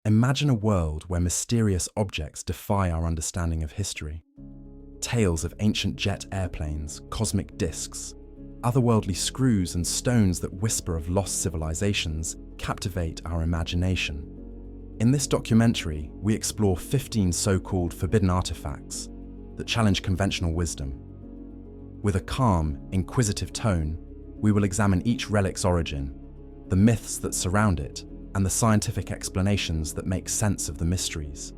Imagine a world where mysterious objects defy our understanding of history. Tales of ancient jet airplanes, cosmic disks, otherworldly screws and stones that whisper of lost civilizations captivate our imagination. In this documentary, we explore 15 so-called forbidden artifacts that challenge conventional wisdom. With a calm, inquisitive tone, we will examine each relic's origin, the myths that surround it, and the scientific explanations that make sense of the mysteries.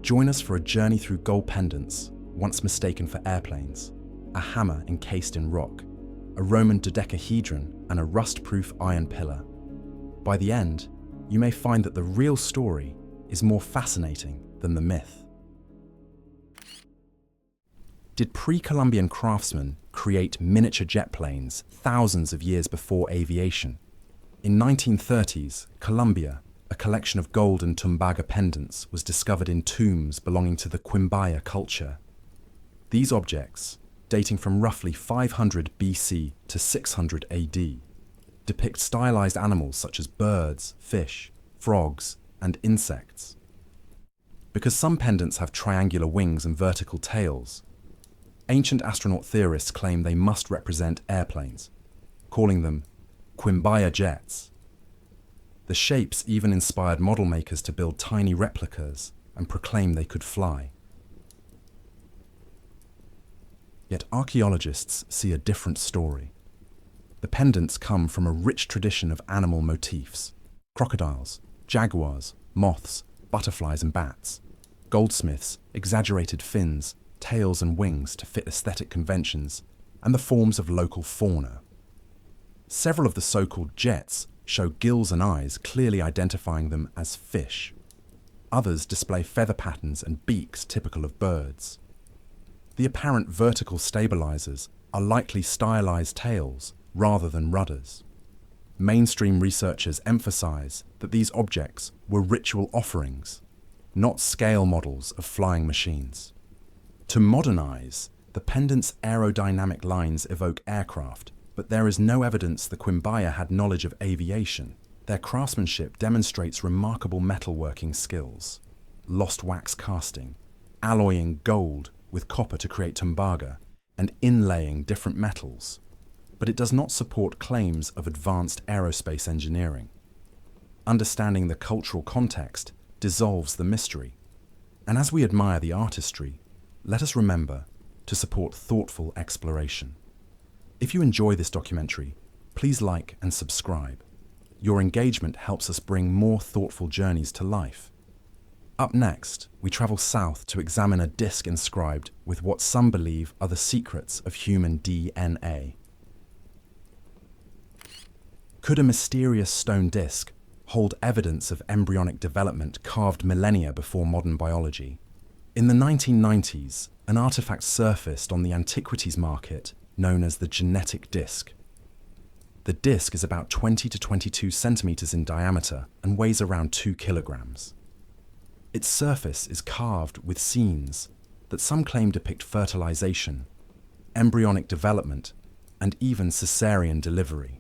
Join us for a journey through gold pendants, once mistaken for airplanes, a hammer encased in rock, a Roman Dodecahedron, and a rust-proof iron pillar. By the end, you may find that the real story is more fascinating than the myth. Did pre-Columbian craftsmen create miniature jet planes thousands of years before aviation? In 1930s, Colombia, a collection of gold and tumbaga pendants, was discovered in tombs belonging to the Quimbaya culture. These objects, dating from roughly 500 BC to 600 AD, depict stylized animals such as birds, fish, frogs, and insects. Because some pendants have triangular wings and vertical tails, ancient astronaut theorists claim they must represent airplanes, calling them Quimbaya jets. The shapes even inspired model makers to build tiny replicas and proclaim they could fly. Yet archaeologists see a different story. The pendants come from a rich tradition of animal motifs: crocodiles, jaguars, moths, butterflies and bats. Goldsmiths exaggerated fins, tails and wings to fit aesthetic conventions and the forms of local fauna. Several of the so-called jets show gills and eyes, clearly identifying them as fish. Others display feather patterns and beaks typical of birds. The apparent vertical stabilizers are likely stylized tails rather than rudders. Mainstream researchers emphasize that these objects were ritual offerings, not scale models of flying machines. To modernize, the pendant's aerodynamic lines evoke aircraft, but there is no evidence the Quimbaya had knowledge of aviation. Their craftsmanship demonstrates remarkable metalworking skills: lost wax casting, alloying gold with copper to create tumbaga, and inlaying different metals. But it does not support claims of advanced aerospace engineering. Understanding the cultural context dissolves the mystery. And as we admire the artistry, let us remember to support thoughtful exploration. If you enjoy this documentary, please like and subscribe. Your engagement helps us bring more thoughtful journeys to life. Up next, we travel south to examine a disc inscribed with what some believe are the secrets of human DNA. Could a mysterious stone disc hold evidence of embryonic development carved millennia before modern biology? In the 1990s, an artifact surfaced on the antiquities market known as the genetic disc. The disc is about 20 to 22 centimeters in diameter and weighs around 2 kilograms. Its surface is carved with scenes that some claim depict fertilization, embryonic development, and even cesarean delivery.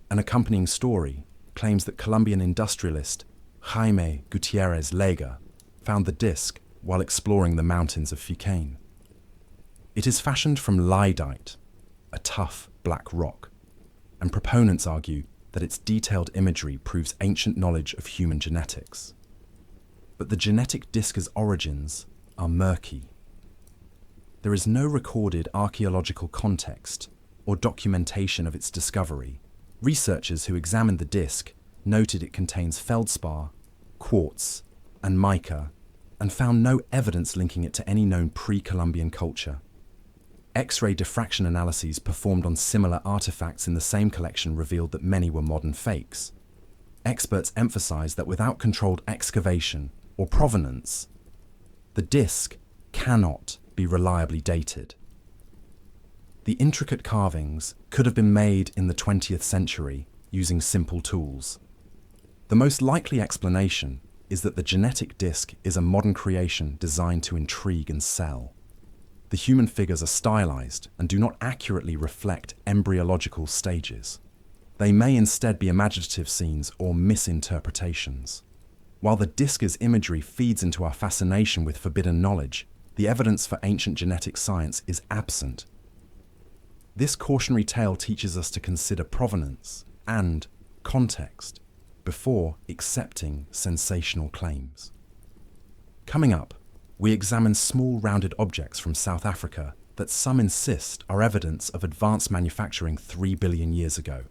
An accompanying story claims that Colombian industrialist Jaime Gutierrez Lega found the disc while exploring the mountains of Fucane. It is fashioned from lydite, a tough black rock, and proponents argue that its detailed imagery proves ancient knowledge of human genetics. But the genetic disc's origins are murky. There is no recorded archaeological context or documentation of its discovery. Researchers who examined the disc noted it contains feldspar, quartz, and mica, and found no evidence linking it to any known pre-Columbian culture. X-ray diffraction analyses performed on similar artifacts in the same collection revealed that many were modern fakes. Experts emphasize that without controlled excavation or provenance, the disc cannot be reliably dated. The intricate carvings could have been made in the 20th century using simple tools. The most likely explanation is that the genetic disc is a modern creation designed to intrigue and sell. The human figures are stylized and do not accurately reflect embryological stages. They may instead be imaginative scenes or misinterpretations. While the disc's imagery feeds into our fascination with forbidden knowledge, the evidence for ancient genetic science is absent. This cautionary tale teaches us to consider provenance and context before accepting sensational claims. Coming up, we examine small rounded objects from South Africa that some insist are evidence of advanced manufacturing 3 billion years ago.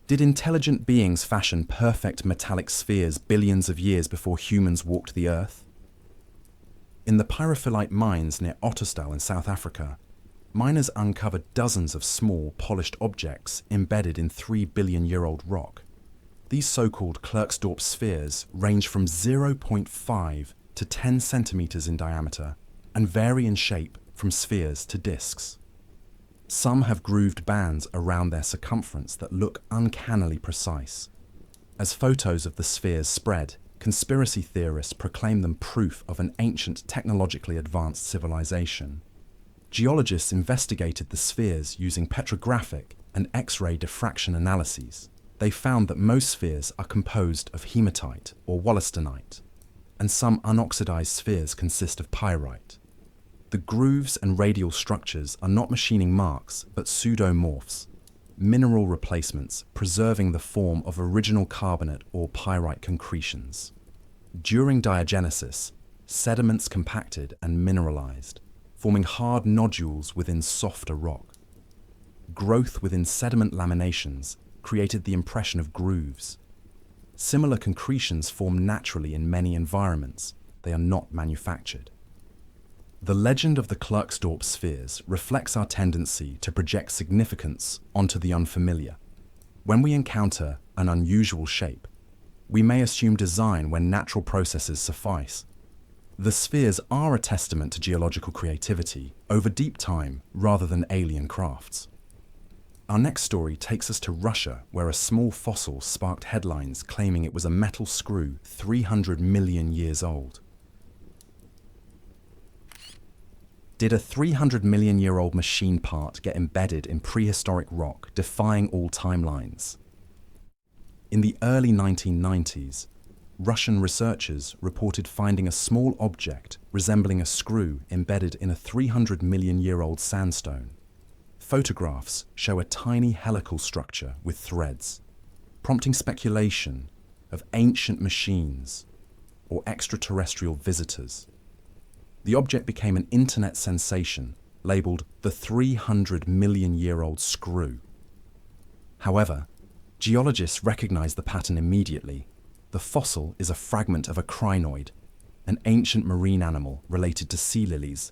Did intelligent beings fashion perfect metallic spheres billions of years before humans walked the earth? In the pyrophyllite mines near Ottosdal in South Africa, miners uncovered dozens of small, polished objects embedded in 3 billion-year-old rock. These so-called Klerksdorp Spheres range from 0.5 to 10 centimeters in diameter and vary in shape from spheres to discs. Some have grooved bands around their circumference that look uncannily precise. As photos of the spheres spread, conspiracy theorists proclaim them proof of an ancient, technologically advanced civilization. Geologists investigated the spheres using petrographic and X-ray diffraction analyses. They found that most spheres are composed of hematite or wollastonite, and some unoxidized spheres consist of pyrite. The grooves and radial structures are not machining marks, but pseudomorphs, mineral replacements preserving the form of original carbonate or pyrite concretions. During diagenesis, sediments compacted and mineralized, forming hard nodules within softer rock. Growth within sediment laminations created the impression of grooves. Similar concretions form naturally in many environments. They are not manufactured. The legend of the Klerksdorp Spheres reflects our tendency to project significance onto the unfamiliar. When we encounter an unusual shape, we may assume design when natural processes suffice. The spheres are a testament to geological creativity over deep time rather than alien crafts. Our next story takes us to Russia, where a small fossil sparked headlines claiming it was a metal screw 300 million years old. Did a 300 million year old machine part get embedded in prehistoric rock, defying all timelines? In the early 1990s, Russian researchers reported finding a small object resembling a screw embedded in a 300 million year old sandstone. Photographs show a tiny helical structure with threads, prompting speculation of ancient machines or extraterrestrial visitors. The object became an internet sensation, labeled the 300 million year old screw. However, geologists recognized the pattern immediately. The fossil is a fragment of a crinoid, an ancient marine animal related to sea lilies.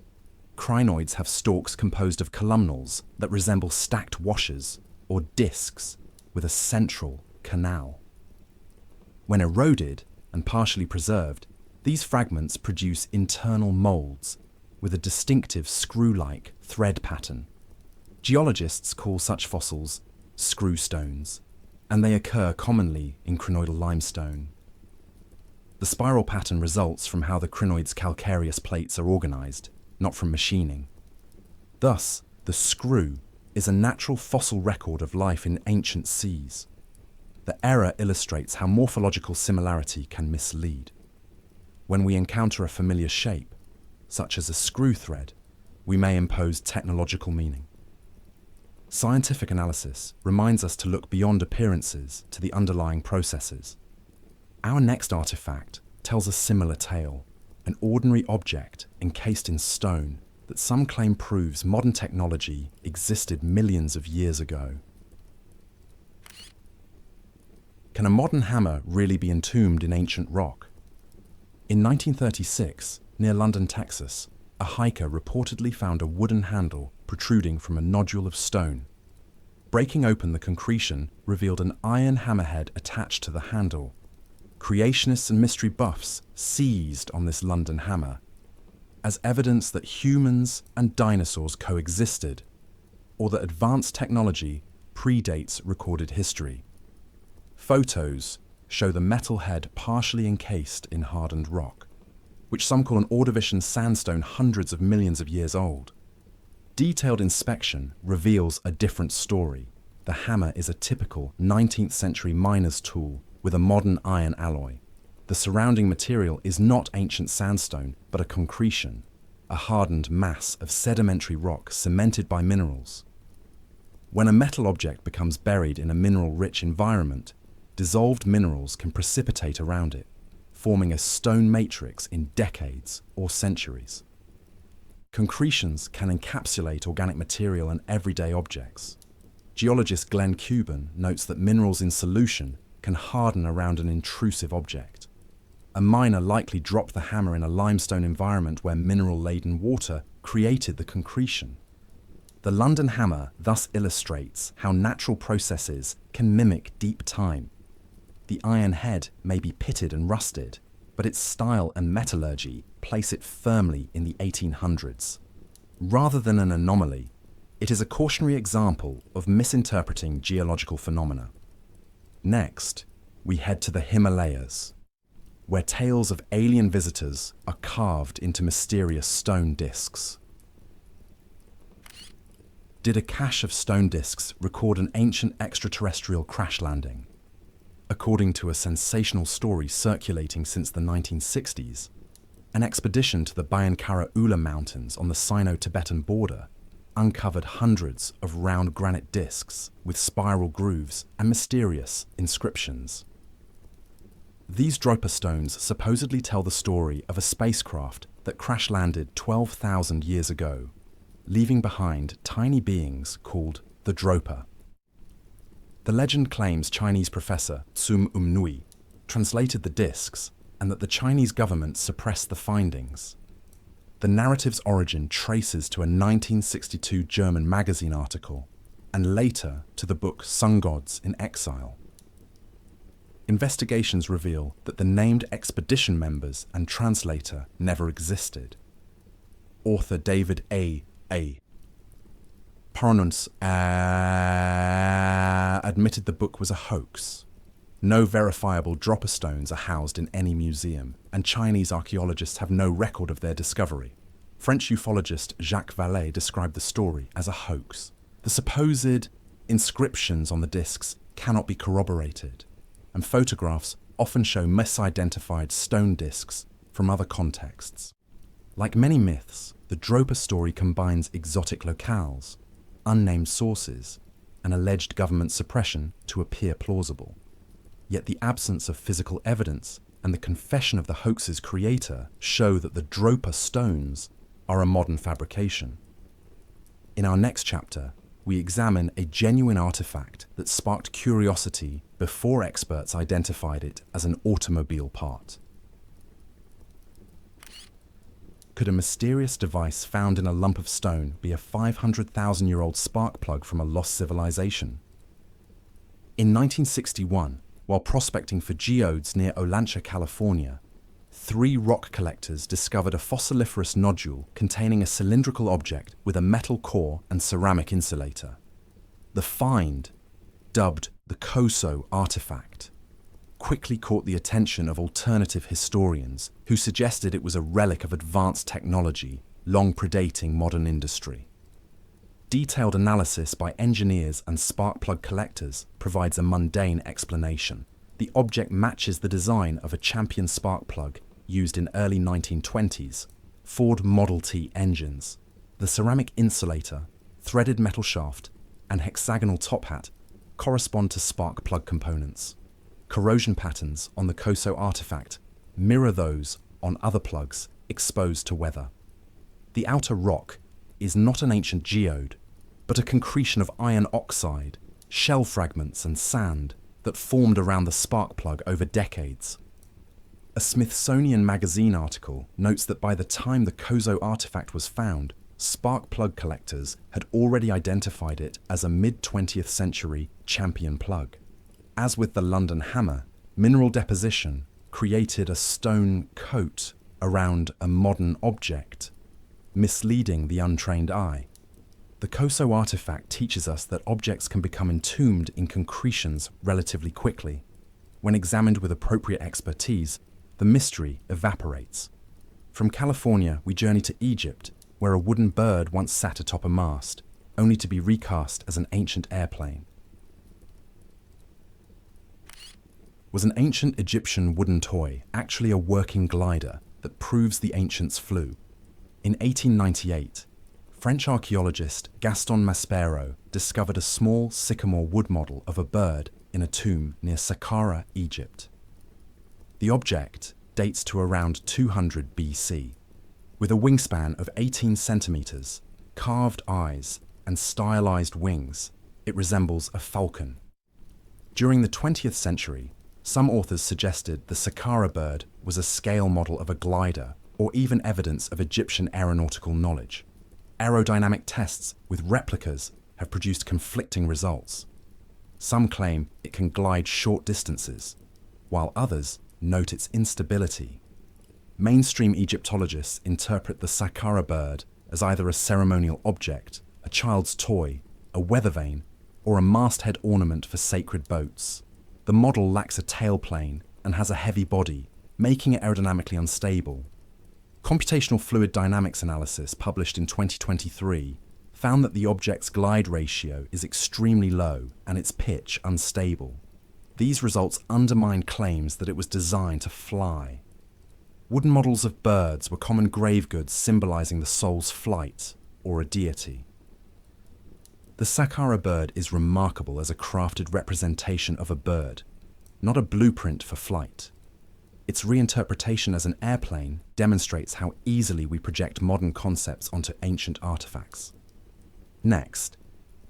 Crinoids have stalks composed of columnals that resemble stacked washers or discs with a central canal. When eroded and partially preserved, these fragments produce internal molds with a distinctive screw-like thread pattern. Geologists call such fossils screw stones, and they occur commonly in crinoidal limestone. The spiral pattern results from how the crinoid's calcareous plates are organized, not from machining. Thus, the screw is a natural fossil record of life in ancient seas. The error illustrates how morphological similarity can mislead. When we encounter a familiar shape, such as a screw thread, we may impose technological meaning. Scientific analysis reminds us to look beyond appearances to the underlying processes. Our next artifact tells a similar tale, an ordinary object encased in stone that some claim proves modern technology existed millions of years ago. Can a modern hammer really be entombed in ancient rock? In 1936, near London, Texas, a hiker reportedly found a wooden handle protruding from a nodule of stone. Breaking open the concretion revealed an iron hammerhead attached to the handle. Creationists and mystery buffs seized on this London hammer as evidence that humans and dinosaurs coexisted, or that advanced technology predates recorded history. Photos show the metal head partially encased in hardened rock, which some call an Ordovician sandstone hundreds of millions of years old. Detailed inspection reveals a different story. The hammer is a typical 19th century miner's tool with a modern iron alloy. The surrounding material is not ancient sandstone, but a concretion, a hardened mass of sedimentary rock cemented by minerals. When a metal object becomes buried in a mineral-rich environment, dissolved minerals can precipitate around it, forming a stone matrix in decades or centuries. Concretions can encapsulate organic material and everyday objects. Geologist Glenn Cuban notes that minerals in solution can harden around an intrusive object. A miner likely dropped the hammer in a limestone environment where mineral-laden water created the concretion. The London hammer thus illustrates how natural processes can mimic deep time. The iron head may be pitted and rusted, but its style and metallurgy place it firmly in the 1800s. Rather than an anomaly, it is a cautionary example of misinterpreting geological phenomena. Next, we head to the Himalayas, where tales of alien visitors are carved into mysterious stone discs. Did a cache of stone discs record an ancient extraterrestrial crash landing? According to a sensational story circulating since the 1960s, an expedition to the Baigong Pipes Mountains on the Sino-Tibetan border uncovered hundreds of round granite discs with spiral grooves and mysterious inscriptions. These Dropa Stones supposedly tell the story of a spacecraft that crash-landed 12,000 years ago, leaving behind tiny beings called the Dropa. The legend claims Chinese professor Tsum Umnui translated the discs and that the Chinese government suppressed the findings. The narrative's origin traces to a 1962 German magazine article and later to the book Sun Gods in Exile. Investigations reveal that the named expedition members and translator never existed. Author David A. Paronunce admitted the book was a hoax. No verifiable Dropa stones are housed in any museum, and Chinese archaeologists have no record of their discovery. French ufologist Jacques Vallée described the story as a hoax. The supposed inscriptions on the discs cannot be corroborated, and photographs often show misidentified stone discs from other contexts. Like many myths, the Dropa story combines exotic locales, unnamed sources, and alleged government suppression to appear plausible. Yet the absence of physical evidence and the confession of the hoax's creator show that the Dropa stones are a modern fabrication. In our next chapter, we examine a genuine artifact that sparked curiosity before experts identified it as an automobile part. Could a mysterious device found in a lump of stone be a 500,000-year-old spark plug from a lost civilization? In 1961, while prospecting for geodes near Olancha, California, 3 rock collectors discovered a fossiliferous nodule containing a cylindrical object with a metal core and ceramic insulator. The find, dubbed the Coso Artifact, quickly caught the attention of alternative historians who suggested it was a relic of advanced technology long predating modern industry. Detailed analysis by engineers and spark plug collectors provides a mundane explanation. The object matches the design of a champion spark plug used in early 1920s Ford Model T engines. The ceramic insulator, threaded metal shaft, and hexagonal top hat correspond to spark plug components. Corrosion patterns on the Coso Artifact mirror those on other plugs exposed to weather. The outer rock is not an ancient geode, but a concretion of iron oxide, shell fragments and sand that formed around the spark plug over decades. A Smithsonian Magazine article notes that by the time the Coso Artifact was found, spark plug collectors had already identified it as a mid-20th century champion plug. As with the London hammer, mineral deposition created a stone coat around a modern object, misleading the untrained eye. The Coso Artifact teaches us that objects can become entombed in concretions relatively quickly. When examined with appropriate expertise, the mystery evaporates. From California, we journey to Egypt, where a wooden bird once sat atop a mast, only to be recast as an ancient airplane. Was an ancient Egyptian wooden toy actually a working glider that proves the ancients flew? In 1898, French archaeologist Gaston Maspero discovered a small sycamore wood model of a bird in a tomb near Saqqara, Egypt. The object dates to around 200 BC. With a wingspan of 18 centimeters, carved eyes, and stylized wings, it resembles a falcon. During the 20th century, some authors suggested the Saqqara Bird was a scale model of a glider or even evidence of Egyptian aeronautical knowledge. Aerodynamic tests with replicas have produced conflicting results. Some claim it can glide short distances, while others note its instability. Mainstream Egyptologists interpret the Saqqara Bird as either a ceremonial object, a child's toy, a weather vane, or a masthead ornament for sacred boats. The model lacks a tailplane and has a heavy body, making it aerodynamically unstable. Computational fluid dynamics analysis published in 2023 found that the object's glide ratio is extremely low and its pitch unstable. These results undermine claims that it was designed to fly. Wooden models of birds were common grave goods symbolizing the soul's flight or a deity. The Saqqara Bird is remarkable as a crafted representation of a bird, not a blueprint for flight. Its reinterpretation as an airplane demonstrates how easily we project modern concepts onto ancient artifacts. Next,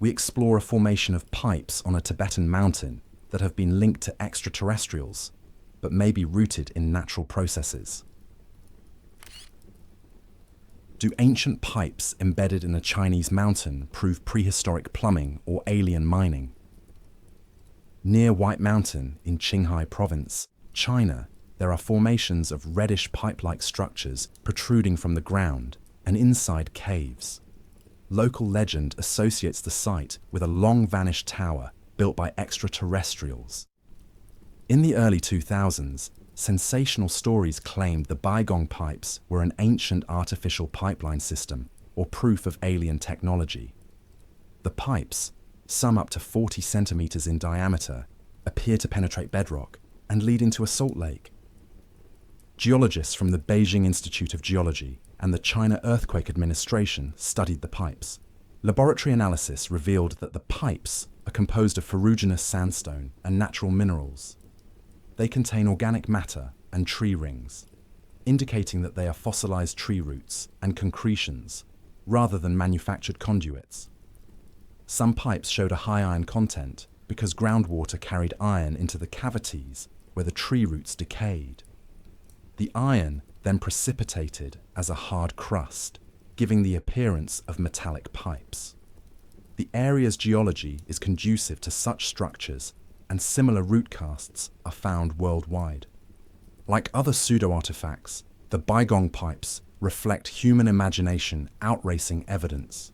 we explore a formation of pipes on a Tibetan mountain that have been linked to extraterrestrials, but may be rooted in natural processes. Do ancient pipes embedded in a Chinese mountain prove prehistoric plumbing or alien mining? Near White Mountain in Qinghai Province, China, there are formations of reddish pipe-like structures protruding from the ground and inside caves. Local legend associates the site with a long-vanished tower built by extraterrestrials. In the early 2000s, sensational stories claimed the Baigong Pipes were an ancient artificial pipeline system or proof of alien technology. The pipes, some up to 40 centimeters in diameter, appear to penetrate bedrock and lead into a salt lake. Geologists from the Beijing Institute of Geology and the China Earthquake Administration studied the pipes. Laboratory analysis revealed that the pipes are composed of ferruginous sandstone and natural minerals. They contain organic matter and tree rings, indicating that they are fossilized tree roots and concretions, rather than manufactured conduits. Some pipes showed a high iron content because groundwater carried iron into the cavities where the tree roots decayed. The iron then precipitated as a hard crust, giving the appearance of metallic pipes. The area's geology is conducive to such structures, and similar root casts are found worldwide. Like other pseudo-artifacts, the Baigong Pipes reflect human imagination outracing evidence.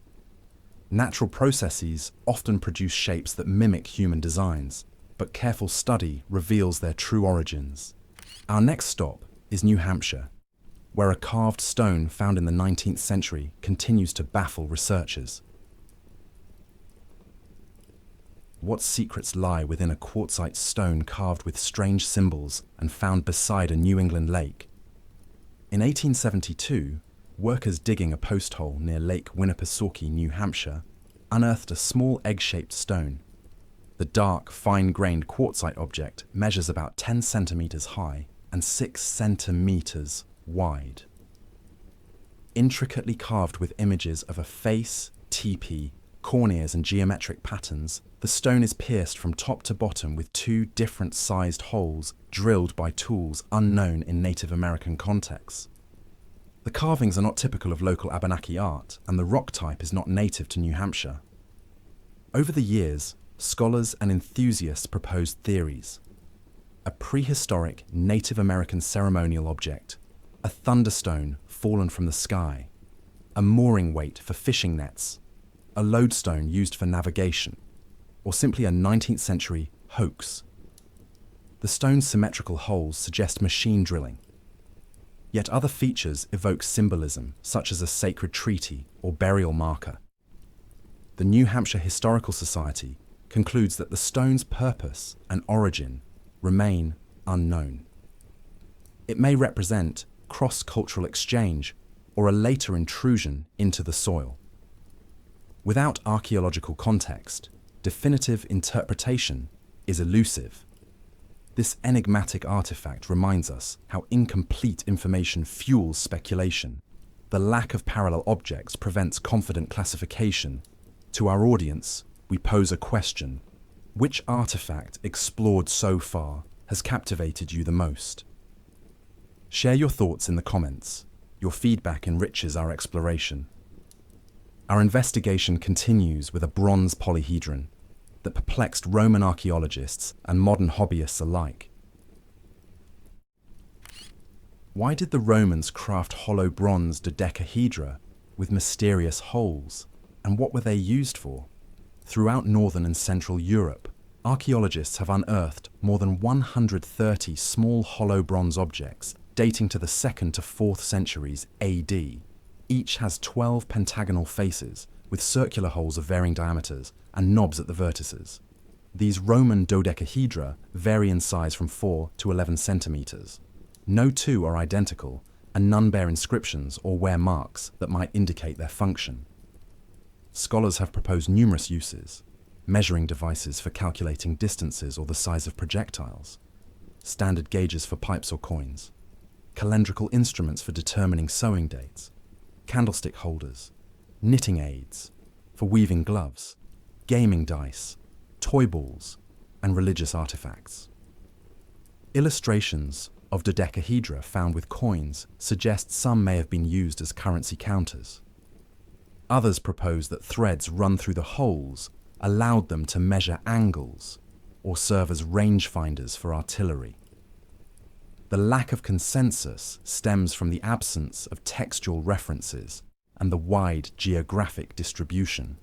Natural processes often produce shapes that mimic human designs, but careful study reveals their true origins. Our next stop is New Hampshire, where a carved stone found in the 19th century continues to baffle researchers. What secrets lie within a quartzite stone carved with strange symbols and found beside a New England lake? In 1872, workers digging a post hole near Lake Winnipesaukee, New Hampshire, unearthed a small egg-shaped stone. The dark, fine-grained quartzite object measures about 10 centimeters high and 6 centimeters wide. Intricately carved with images of a face, teepee, corneas and geometric patterns, the stone is pierced from top to bottom with 2 different sized holes drilled by tools unknown in Native American contexts. The carvings are not typical of local Abenaki art, and the rock type is not native to New Hampshire. Over the years, scholars and enthusiasts proposed theories. A prehistoric Native American ceremonial object, a thunderstone fallen from the sky, a mooring weight for fishing nets, a lodestone used for navigation, or simply a 19th century hoax. The stone's symmetrical holes suggest machine drilling. Yet other features evoke symbolism, such as a sacred treaty or burial marker. The New Hampshire Historical Society concludes that the stone's purpose and origin remain unknown. It may represent cross-cultural exchange or a later intrusion into the soil. Without archaeological context, definitive interpretation is elusive. This enigmatic artifact reminds us how incomplete information fuels speculation. The lack of parallel objects prevents confident classification. To our audience, we pose a question. Which artifact explored so far has captivated you the most? Share your thoughts in the comments. Your feedback enriches our exploration. Our investigation continues with a bronze polyhedron that perplexed Roman archaeologists and modern hobbyists alike. Why did the Romans craft hollow bronze dodecahedra with mysterious holes, and what were they used for? Throughout northern and central Europe, archaeologists have unearthed more than 130 small hollow bronze objects dating to the 2nd to 4th centuries AD. Each has 12 pentagonal faces with circular holes of varying diameters and knobs at the vertices. These Roman dodecahedra vary in size from 4 to 11 centimeters. No two are identical, and none bear inscriptions or wear marks that might indicate their function. Scholars have proposed numerous uses: measuring devices for calculating distances or the size of projectiles, standard gauges for pipes or coins, calendrical instruments for determining sowing dates, candlestick holders, knitting aids for weaving gloves, gaming dice, toy balls, and religious artifacts. Illustrations of dodecahedra found with coins suggest some may have been used as currency counters. Others propose that threads run through the holes allowed them to measure angles or serve as rangefinders for artillery. The lack of consensus stems from the absence of textual references and the wide geographic distribution.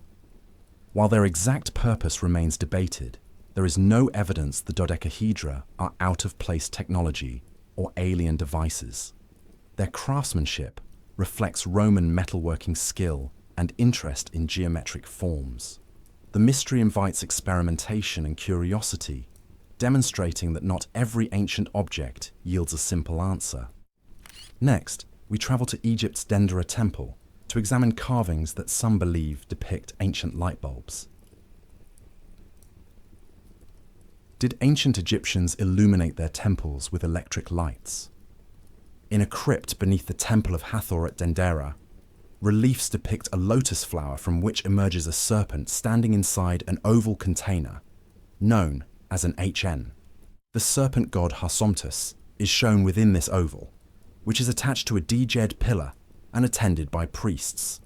While their exact purpose remains debated, there is no evidence the dodecahedra are out-of-place technology or alien devices. Their craftsmanship reflects Roman metalworking skill and interest in geometric forms. The mystery invites experimentation and curiosity, demonstrating that not every ancient object yields a simple answer. Next, we travel to Egypt's Dendera Temple to examine carvings that some believe depict ancient light bulbs. Did ancient Egyptians illuminate their temples with electric lights? In a crypt beneath the Temple of Hathor at Dendera, reliefs depict a lotus flower from which emerges a serpent standing inside an oval container, known as an HN. The serpent god Harsomtus is shown within this oval, which is attached to a djed pillar and attended by priests.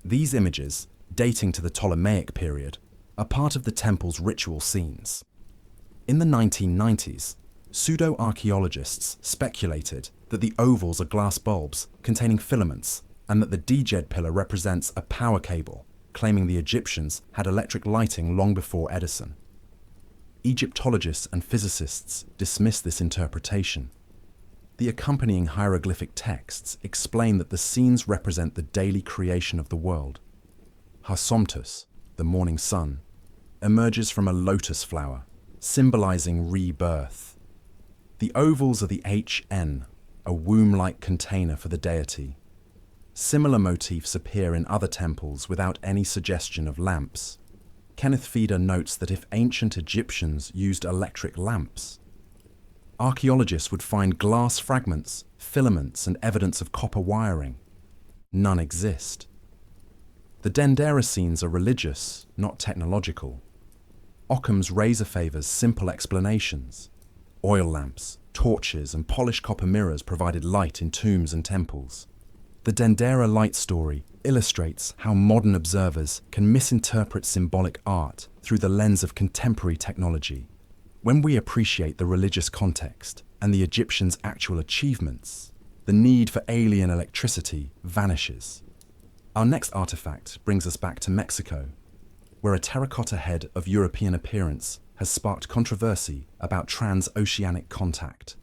These images, dating to the Ptolemaic period, are part of the temple's ritual scenes. In the 1990s, pseudo-archaeologists speculated that the ovals are glass bulbs containing filaments and that the djed pillar represents a power cable, claiming the Egyptians had electric lighting long before Edison. Egyptologists and physicists dismiss this interpretation. The accompanying hieroglyphic texts explain that the scenes represent the daily creation of the world. Harsomtus, the morning sun, emerges from a lotus flower, symbolizing rebirth. The ovals are the HN, a womb-like container for the deity. Similar motifs appear in other temples without any suggestion of lamps. Kenneth Feeder notes that if ancient Egyptians used electric lamps, archaeologists would find glass fragments, filaments, and evidence of copper wiring. None exist. The Dendera scenes are religious, not technological. Occam's razor favors simple explanations. Oil lamps, torches, and polished copper mirrors provided light in tombs and temples. The Dendera Light story illustrates how modern observers can misinterpret symbolic art through the lens of contemporary technology. When we appreciate the religious context and the Egyptians' actual achievements, the need for alien electricity vanishes. Our next artifact brings us back to Mexico, where a terracotta head of European appearance has sparked controversy about transoceanic contact.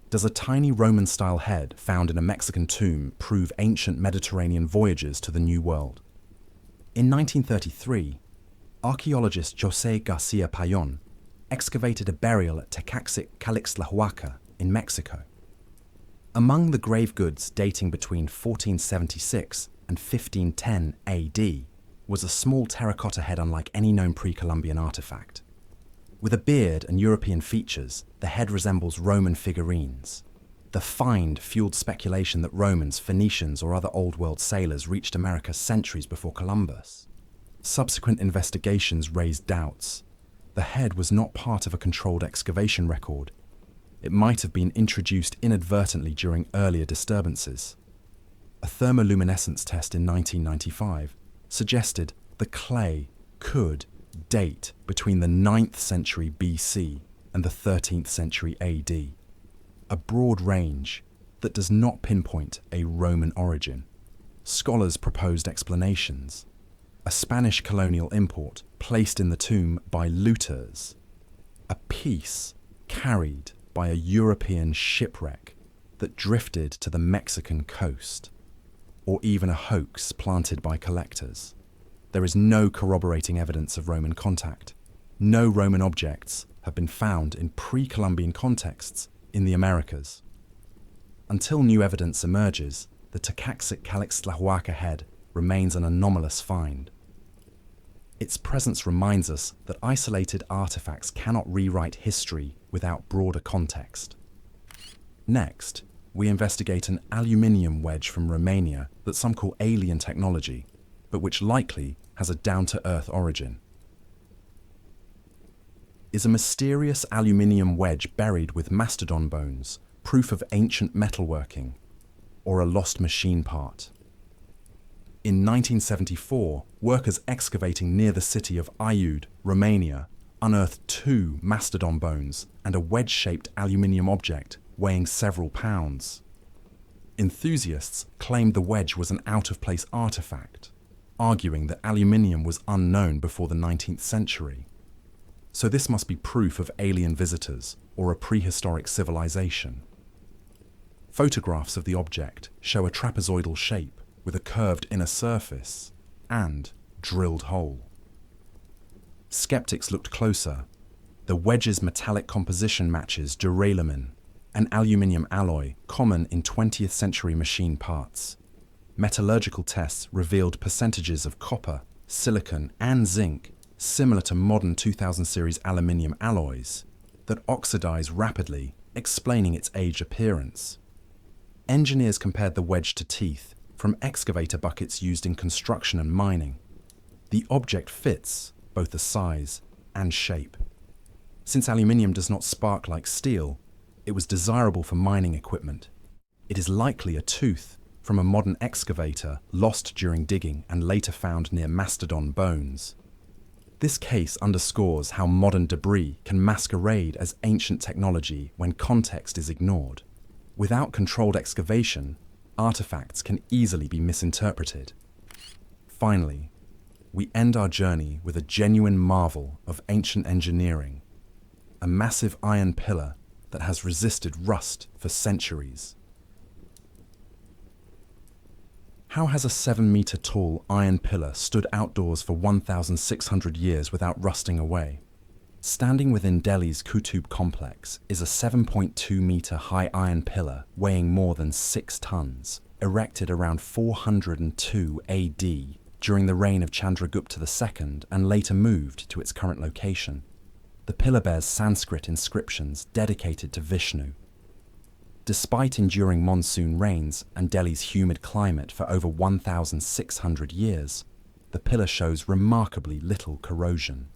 Does a tiny Roman-style head found in a Mexican tomb prove ancient Mediterranean voyages to the New World? In 1933, archaeologist José García Payón excavated a burial at Tecaxic, Calixtlahuaca in Mexico. Among the grave goods dating between 1476 and 1510 AD was a small terracotta head unlike any known pre-Columbian artifact. With a beard and European features, the head resembles Roman figurines. The find fueled speculation that Romans, Phoenicians, or other Old World sailors reached America centuries before Columbus. Subsequent investigations raised doubts. The head was not part of a controlled excavation record. It might have been introduced inadvertently during earlier disturbances. A thermoluminescence test in 1995 suggested the clay could date between the 9th century BC and the 13th century AD, a broad range that does not pinpoint a Roman origin. Scholars proposed explanations. A Spanish colonial import placed in the tomb by looters, a piece carried by a European shipwreck that drifted to the Mexican coast, or even a hoax planted by collectors. There is no corroborating evidence of Roman contact. No Roman objects have been found in pre-Columbian contexts in the Americas. Until new evidence emerges, the Tecaxic Calixtlahuaca head remains an anomalous find. Its presence reminds us that isolated artifacts cannot rewrite history without broader context. Next, we investigate an aluminium wedge from Romania that some call alien technology, but which likely has a down-to-earth origin. Is a mysterious aluminium wedge buried with mastodon bones, proof of ancient metalworking, or a lost machine part? In 1974, workers excavating near the city of Aiud, Romania, unearthed 2 mastodon bones and a wedge-shaped aluminium object weighing several pounds. Enthusiasts claimed the wedge was an out-of-place artifact, arguing that aluminium was unknown before the 19th century. So this must be proof of alien visitors or a prehistoric civilization. Photographs of the object show a trapezoidal shape with a curved inner surface and drilled hole. Skeptics looked closer. The wedge's metallic composition matches duralumin, an aluminium alloy common in 20th century machine parts. Metallurgical tests revealed percentages of copper, silicon, and zinc similar to modern 2000 series aluminium alloys that oxidize rapidly, explaining its age appearance. Engineers compared the wedge to teeth from excavator buckets used in construction and mining. The object fits both the size and shape. Since aluminium does not spark like steel, it was desirable for mining equipment. It is likely a tooth from a modern excavator lost during digging and later found near mastodon bones. This case underscores how modern debris can masquerade as ancient technology when context is ignored. Without controlled excavation, artifacts can easily be misinterpreted. Finally, we end our journey with a genuine marvel of ancient engineering, a massive iron pillar that has resisted rust for centuries. How has a 7-meter tall iron pillar stood outdoors for 1,600 years without rusting away? Standing within Delhi's Qutub complex is a 7.2-meter high iron pillar weighing more than 6 tons, erected around 402 AD during the reign of Chandragupta II and later moved to its current location. The pillar bears Sanskrit inscriptions dedicated to Vishnu. Despite enduring monsoon rains and Delhi's humid climate for over 1,600 years, the pillar shows remarkably little corrosion.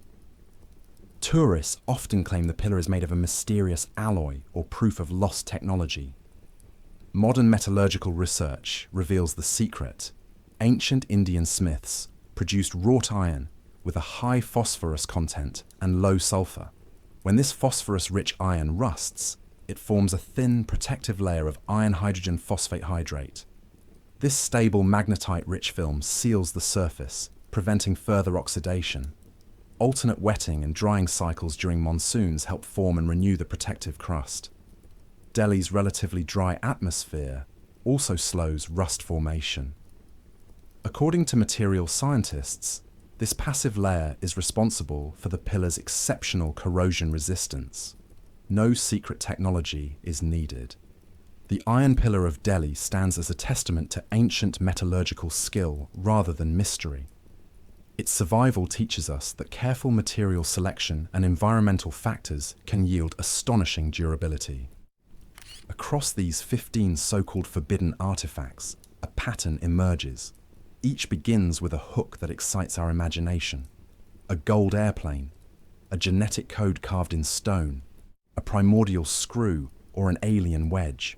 Tourists often claim the pillar is made of a mysterious alloy or proof of lost technology. Modern metallurgical research reveals the secret. Ancient Indian smiths produced wrought iron with a high phosphorus content and low sulfur. When this phosphorus-rich iron rusts, it forms a thin protective layer of iron hydrogen phosphate hydrate. This stable magnetite-rich film seals the surface, preventing further oxidation. Alternate wetting and drying cycles during monsoons help form and renew the protective crust. Delhi's relatively dry atmosphere also slows rust formation. According to material scientists, This passive layer is responsible for the pillar's exceptional corrosion resistance. No secret technology is needed. The Iron Pillar of Delhi stands as a testament to ancient metallurgical skill rather than mystery. Its survival teaches us that careful material selection and environmental factors can yield astonishing durability. Across these 15 so-called forbidden artifacts, a pattern emerges. Each begins with a hook that excites our imagination. A gold airplane, a genetic code carved in stone, a primordial screw, or an alien wedge.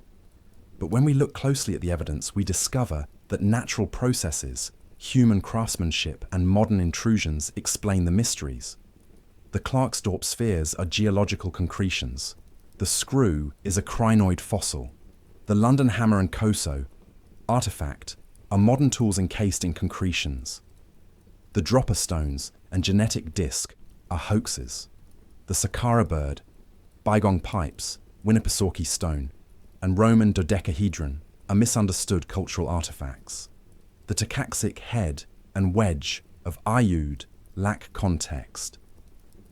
But when we look closely at the evidence, we discover that natural processes, human craftsmanship, and modern intrusions explain the mysteries. The Klerksdorp Spheres are geological concretions. The screw is a crinoid fossil. The London hammer and Coso Artifact are modern tools encased in concretions. The Dropa Stones and genetic disc are hoaxes. The Saqqara Bird, Baigong Pipes, Winnipesaukee stone, and Roman Dodecahedron are misunderstood cultural artifacts. The Tecaxic head and Wedge of Aiud lack context,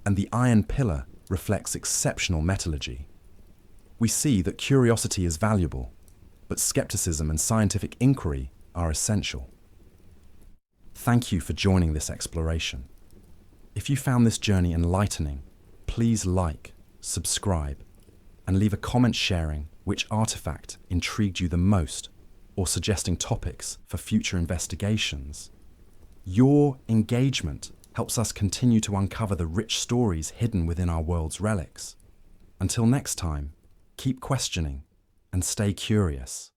and the Iron Pillar reflects exceptional metallurgy. We see that curiosity is valuable, but skepticism and scientific inquiry are essential. Thank you for joining this exploration. If you found this journey enlightening, please like, subscribe, and leave a comment sharing which artifact intrigued you the most or suggesting topics for future investigations. Your engagement helps us continue to uncover the rich stories hidden within our world's relics. Until next time, keep questioning and stay curious.